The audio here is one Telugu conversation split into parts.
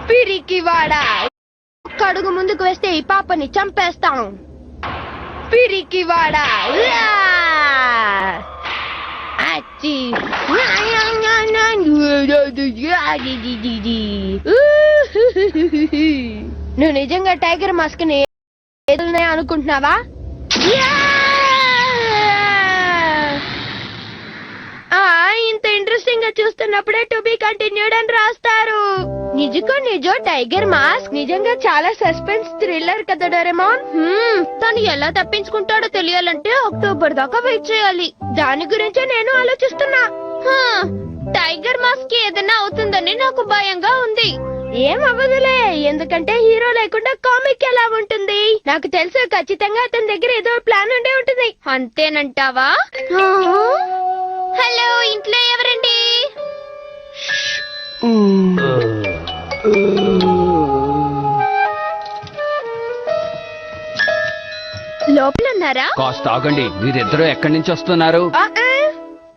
పిరికివాడా, ఒక్కడుగు ముందుకు వేస్తే ఈ పాపని చంపేస్తాం. పిరికివాడా, నువ్వు నిజంగా టైగర్ మాస్క్ ని అనుకుంటున్నావా? ఇంత ఇంట్రెస్టింగ్ గా చూస్తున్నప్పుడే టు బి కంటిన్యూడ్ అని రాస్తారు. నిజో టైగర్ మాస్క్ నిజంగా చాలా సస్పెన్స్ థ్రిల్లర్ కదా డోరేమోన్. తను ఎలా తప్పించుకుంటాడో తెలియాలంటే అక్టోబర్ దాకా వెయిట్ చేయాలి. దాని గురించే నేను ఆలోచిస్తున్నా. టైగర్ మాస్క్ కి ఏదైనా అవుతుందని నాకు భయంగా ఉంది. ఏం అవ్వదులే, ఎందుకంటే హీరో లేకుండా కామిక్ ఎలా ఉంటుంది? నాకు తెలుసు, ఖచ్చితంగా అతని దగ్గర ఏదో ప్లాన్ ఉండే ఉంటుంది. అంతేనంటావా? హలో, ఇంట్లో ఎవరండి? లోపల ఉన్నారా? కాస్త ఆగండి, మీరిద్దరూ ఎక్కడి నుంచి వస్తున్నారు?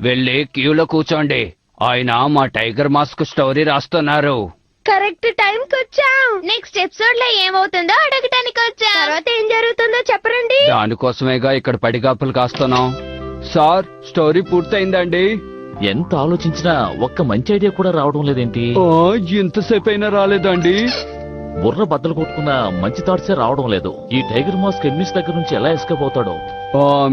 వెళ్ళి క్యూలో కూర్చోండి. ఆయన మా టైగర్ మాస్క్ స్టోరీ రాస్తున్నారు. కరెక్ట్ టైం కి వచ్చాం. నెక్స్ట్ ఎపిసోడ్ లో ఏమవుతుందో అడగటానికి వచ్చాం. తర్వాత ఏం జరుగుతుందో చెప్పరండి. దానికోసమేగా ఇక్కడ పడిగాపులు కాస్తున్నాం. Sir, story పూర్తయిందండి. ఎంత ఆలోచించినా ఒక్క మంచి ఐడియా కూడా రావడం లేదేంటి? ఎంతసేపు అయినా రాలేదండి. బుర్ర బద్దలు కొట్టుకున్న మంచి థాట్సే రావడం లేదు. ఈ టైగర్ మాస్క్ ఎన్నిస్ దగ్గర నుంచి ఎలా ఎస్కేప్ అవుతాడో?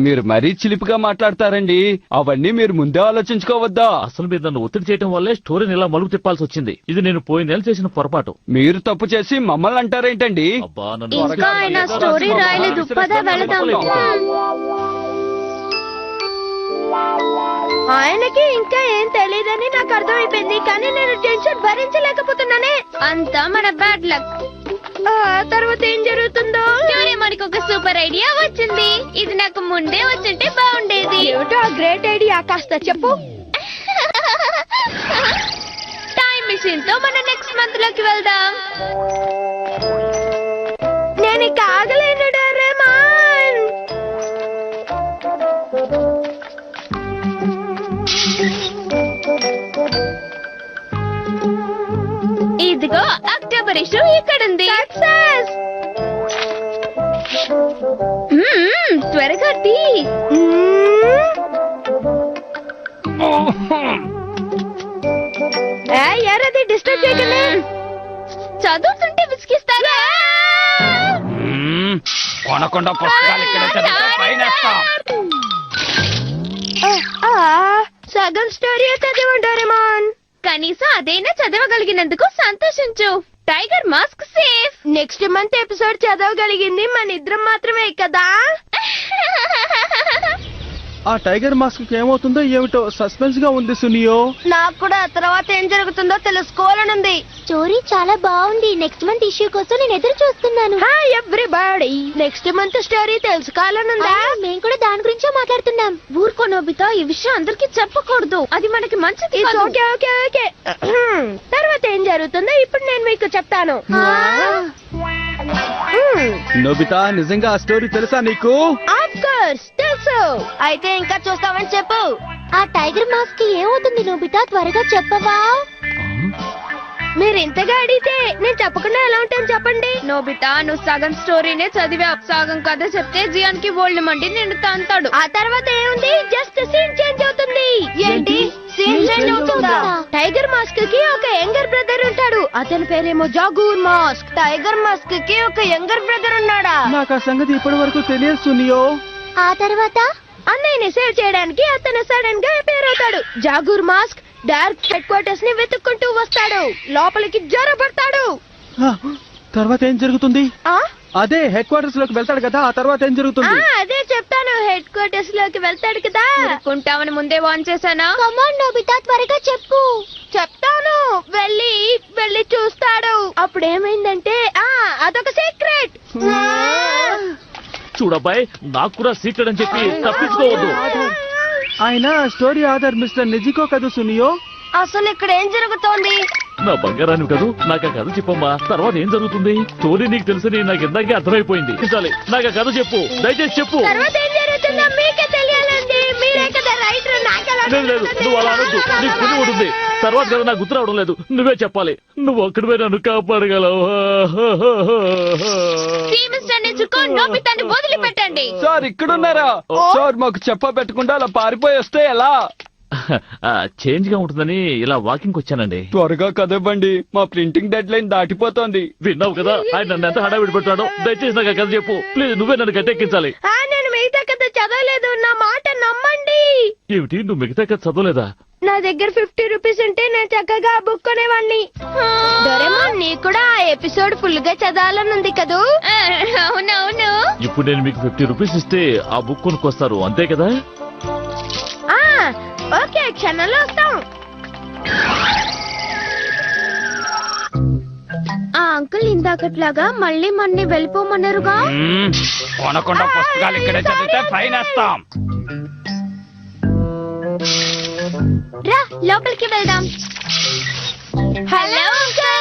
మీరు మరీ చిలిపిగా మాట్లాడతారండి. అవన్నీ మీరు ముందే ఆలోచించుకోవద్దా? అసలు మీరు నన్ను ఒత్తిడి చేయడం వల్లే స్టోరీని ఇలా మలుపు తిప్పాల్సి వచ్చింది. ఇది నేను పోయిన నెల చేసిన పొరపాటు. మీరు తప్పు చేసి మమ్మల్ని అంటారేంటండి? అబ్బా, ఇంకా ఆయన స్టోరీ రాయలేదు. పద వెళదాం. ఆయనకి ఇంకా ఏం తెలియదని నాకు అర్థమైపోయింది, కానీ నేను టెన్షన్ భరించలేకపోతున్నానే. అంతా మన బ్యాడ్ లక్. తర్వాత ఏం జరుగుతుందో? మనకి ఒక సూపర్ ఐడియా వచ్చింది. ఇది నాకు ముందే వచ్చుంటే బాగుండేది. ఏమిటో ఆ గ్రేట్ ఐడియా, కాస్త చెప్పు. టైం మిషన్ తో మన నెక్స్ట్ మంత్ లోకి వెళ్దాం. నేను ఇక ఆగలేను డోరేమాన్. ఇదిగో అక్టోబర్ ఇష్యూ ఇక్కడుంది. త్వరగా తీ. ఎవరది డిస్టర్బ్ చేయకండి. చదువుతుంటే విసిగిస్తారా? కొనకుండా పుస్తకాలు ఇక్కడ చదివితే ఫైన్ వేస్తాం. సగం స్టోరీ చదివాం డోరేమాన్. కనీసం అదైనా చదవగలిగినందుకు సంతోషించు. Tiger mask safe. Next month episode చదవగలిగింది మన ఇద్దరం మాత్రమే కదా. ఆ టైగర్ మాస్క్ ఏమవుతుందో ఏమిటో సస్పెన్స్ గా ఉంది సునియో. నాకు కూడా తర్వాత ఏం జరుగుతుందో తెలుసుకోవాలనుంది. స్టోరీ చాలా బాగుంది. నెక్స్ట్ మంత్ ఇష్యూ కోసం నేను ఎదురు చూస్తున్నాను. Hi everybody, next month story తెలుసుకోవాలనుందా? మేము కూడా దాని గురించే మాట్లాడుతున్నాం. ఊరుకో నోబితా, ఈ విషయం అందరికి చెప్పకూడదు. అది మనకి మంచిది. Okay okay okay. తర్వాత ఏం జరుగుతుందో ఇప్పుడు నేను మీకు చెప్తాను. నోబితా, నిజంగా ఆ స్టోరీ తెలుసా నీకు? ఆఫ్ కోర్స్ తెలుసు. అయితే ఇంకా చూస్తామని చెప్పు. ఆ టైగర్ మాస్క్ కి ఏమవుతుంది నోబితా, త్వరగా చెప్పవా? మీరు ఇంతగా అడిగితే నేను చెప్పకుండా ఎలా ఉంటాను చెప్పండి. నోబితా, నువ్వు సగం స్టోరీనే చదివా. సగం కథ చెప్తే జియాన్ కి ఓల్డ్ మండి నిన్ను తంతాడు. ఆ తర్వాత ఏముంది, జస్ట్ సీన్ చేంజ్ అవుతుంది. ఏంటి సీన్ చేంజ్ అవుతుందా? టైగర్ మాస్క్ కి ఒక యంగర్ బ్రదర్ ఉంటాడు. అతని పేరేమో జాగూర్ మాస్క్. టైగర్ మాస్క్ కి ఒక యంగర్ బ్రదర్ ఉన్నాడా? నాకు ఆ సంగతి ఇప్పటి వరకు తెలియదు సునియో. ఆ తర్వాత అన్నయ్యని సేవ్ చేయడానికి అతను సడన్ గా అపేర్ అవుతాడు. జాగూర్ మాస్క్ డార్క్ హెడ్ క్వార్టర్స్ ని వెతుక్కుంటూ వస్తాడు. లోపలికి జొరబడతాడు. తర్వాత ఏం జరుగుతుంది? ఆ అదే హెడ్ క్వార్టర్స్ లోకి వెళ్తాడు కదా, ఆ తర్వాత ఏం జరుగుతుంది? అదే చెప్తాను. హెడ్ క్వార్టర్స్ లోకి వెళ్తాడు కదా. కుంటామని ముందే వాన్ చేశానా? కమాండ్ నోబితా, త్వరగా చెప్పు. చెప్తాను. వెళ్ళి చూస్తాడు. అప్పుడు ఏమైందంటే అదొక సీక్రెట్. చూడబ్బాయి, నాకు కూడా సీక్రెట్ అని చెప్పి తప్పించుకోవద్దు. ఆయన స్టోరీ ఆధార్ మిస్టర్ నిజికో కదా సునియో. అసలు ఇక్కడ ఏం జరుగుతోంది? నా బంగారాన్ని కదూ, నాకు ఆ కథ చెప్పమ్మా. తర్వాత ఏం జరుగుతుంది? స్టోరీ నీకు తెలుసని నాకు ఇందాకే అర్థమైపోయింది. చాలే, నాకు ఆ కథ చెప్పు, దయచేసి చెప్పు. తర్వాత ఏం జరుగుతుందో మీకే తెలియాలండి. మీరే కదా రైటర్. లేదు, నువ్వు అలా అనొద్దు. నీకు పుణ్యం ఉంటుంది. తర్వాత కదా నాకు గుర్తు రావడం లేదు. నువ్వే చెప్పాలి. నువ్వు ఒక్కడివే నన్ను కాపాడగలవు. మిస్టర్ నిజుకో నోబితాన్ని వదిలిపెట్టండి. సార్ ఇక్కడున్నారా? సార్ మాకు చెప్పబెట్టకుండా అలా పారిపోయి వస్తే ఎలా? చేంజ్ గా ఉంటుందని ఇలా వాకింగ్ వచ్చానండి. త్వరగా కదవ్వండి, మా ప్రింటింగ్ డెడ్ లైన్ దాటిపోతోంది. విన్నావు కదా ఆయన నన్ను ఎంత హడావిడి పెడతాడో. దయచేసి నాకు కథ చెప్పు ప్లీజ్. నువ్వే నన్ను గట్టెక్కించాలి. నేను మిగతా కథ చదవలేదు, నా మాట నమ్మండి. ఏమిటి నువ్వు మిగతా కథ చదవలేదా? నా దగ్గర 50 రూపీస్ ఉంటే నేను చక్కగా ఆ బుక్ కొనేవాడిని. డోరేమోన్ నీకు కూడా ఆ ఎపిసోడ్ ఫుల్ గా చదవాలని ఉంది కదూ? అవునవును. ఇప్పుడు నేను మీకు 50 రూపీస్ ఇస్తే ఆ బుక్ కొనుక్కొస్తారు అంతే కదా? ఓకే, క్షణంలో వస్తాం. ఆ అంకుల్ ఇందాకట్లాగా మళ్ళీ మన్ని వెళ్ళిపోమన్నారుగా. కొనకుండా పుస్తకాలు ఇక్కడే చదివితే ఫైన్ వేస్తాం. రా లోపలికి వెళ్దాం. Hello uncle.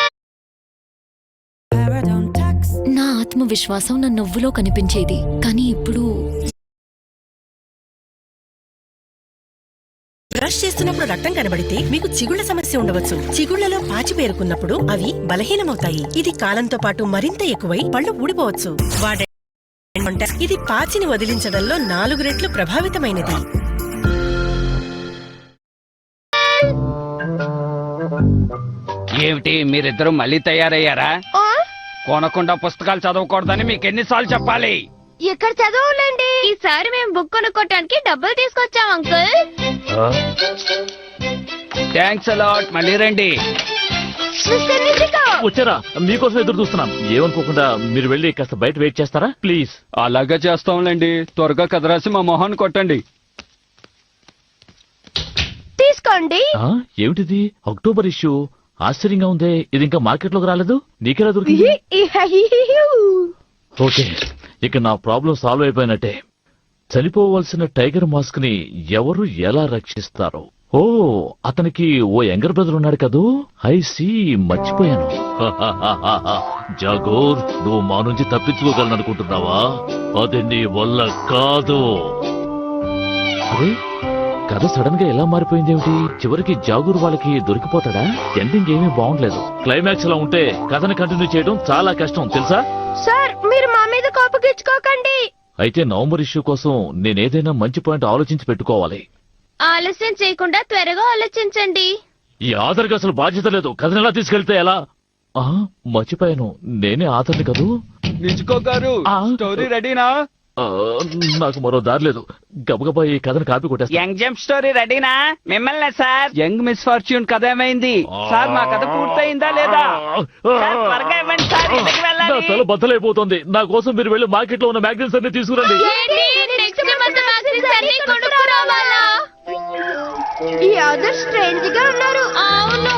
నా ఆత్మవిశ్వాసం నా నవ్వులో కనిపించేది, కానీ ఇప్పుడు బ్రష్ చేస్తున్నప్పుడు రక్తం కనబడితే మీకు చిగుళ్ల సమస్య ఉండవచ్చు. చిగుళ్లలో పాచి పేరుకున్నప్పుడు అవి బలహీనమవుతాయి. ఇది కాలంతో పాటు మరింత ఎక్కువై పళ్ళు ఊడిపోవచ్చు. ఇది పాచిని వదిలించడంలో 4 రెట్లు ప్రభావితమైనది. ఏమిటి మీరిద్దరూ మళ్ళీ తయారయ్యారా? కొనకుండా పుస్తకాలు చదవకూడదని మీకు ఎన్నిసార్లు చెప్పాలి? ఇక్కడ చదవలేండి. ఈసారి మేము బుక్ కొనుక్కోటానికి డబ్బులు తీసుకొచ్చాం అంకుల్. Thanks a lot. మళ్ళీ రండి. మిస్టర్ నిజుకో. వచ్చారా? మీకోసం ఎదురు చూస్తున్నాం. ఏమనుకోకుండా మీరు వెళ్ళి కాస్త బయట వెయిట్ చేస్తారా ప్లీజ్? అలాగే చేస్తాంలేండి. త్వరగా కథ రాసి మా మొహాన్ని కొట్టండి. తీసుకోండి. ఏమిటిది? October issue. ఆశ్చర్యంగా ఉందే, ఇది ఇంకా మార్కెట్ లోకి రాలేదు. నీకెలా దొరికింది? ఓకే, ఇక నా ప్రాబ్లం సాల్వ్ అయిపోయినట్టే. చనిపోవలసిన టైగర్ మాస్క్ ని ఎవరు ఎలా రక్షిస్తారో. ఓ, అతనికి ఓ యంగర్ బ్రదర్ ఉన్నాడు కదూ. ఐసీ, మర్చిపోయాను. జాగోర్, నువ్వు మా నుంచి తప్పించుకోగలననుకుంటున్నావా? అది నీ వల్ల కాదు. అరే, కథ సడన్ గా ఎలా మారిపోయింది ఏమిటి? చివరికి జాగూర్ వాళ్ళకి దొరికిపోతాడా? ఎండింగ్ ఏమీ బాగుండలేదు. క్లైమాక్స్ లో ఉంటే కథను కంటిన్యూ చేయడం చాలా కష్టం తెలుసా? సార్ మీరు మా మీద కోపగించుకోకండి. అయితే నవంబర్ ఇష్యూ కోసం నేనేదైనా మంచి పాయింట్ ఆలోచించి పెట్టుకోవాలి. ఆలస్యం చేయకుండా త్వరగా ఆలోచించండి. ఈ ఆధార్కి అసలు బాధ్యత లేదు. కథను ఎలా తీసుకెళ్తే ఎలా? మర్చిపోయాను, నేనే ఆధార్ని కదూ. నిజుకో గారు, స్టోరీ రెడీనా? నాకు మరో దారి లేదు. గబగబా ఈ కథను కాపీ కొట్టేస్తా. యంగ్ జంప్ స్టోరీ రెడీనా? మిమ్మల్ని సార్. యంగ్ మిస్ ఫార్చ్యూన్ కథ ఏమైంది సార్? మా కథ పూర్తయిందా లేదా? త్వరగా ఇవ్వండి సార్, ఇంటికి నా వెళ్ళాలి. తల బద్దలైపోతుంది. నా కోసం మీరు వెళ్ళి మార్కెట్ లో ఉన్న మ్యాగజైన్స్ అన్ని తీసుకురండి. ఈ అదర్ స్ట్రేంజ్ గా ఉన్నారు. అవును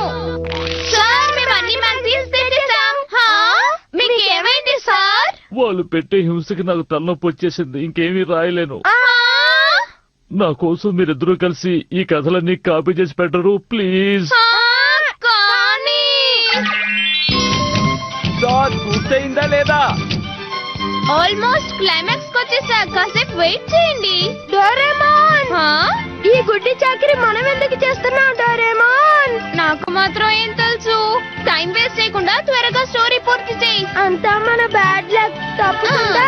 సార్, మేము అన్ని మ్యాగజైన్స్ తెచ్చేసాం. మీకు ఏమైంది సార్? వాళ్ళు పెట్టే హింసకి నాకు తలనొప్పి వచ్చేసింది. ఇంకేమీ రాయలేను. నా కోసం మీరిద్దరూ కలిసి ఈ కథలన్నీ కాపీ చేసి పెట్టరు ప్లీజ్? కానీ సార్ పూర్తయిందా లేదా? ఆల్మోస్ట్ క్లైమాక్స్ వచ్చేసా. కాసేపు వెయిట్ చేయండి. డోరేమోన్, ఈ గుడ్డి చాకరీ మనం ఎందుకు చేస్తున్నాం డోరేమోన్? నాకు మాత్రం ఏం తెలుసు. టైం వేస్ట్ చేయకుండా త్వరగా స్టోరీ పూర్తి చేయి. అంతా మన బ్యాడ్ లక్. తప్పకుండా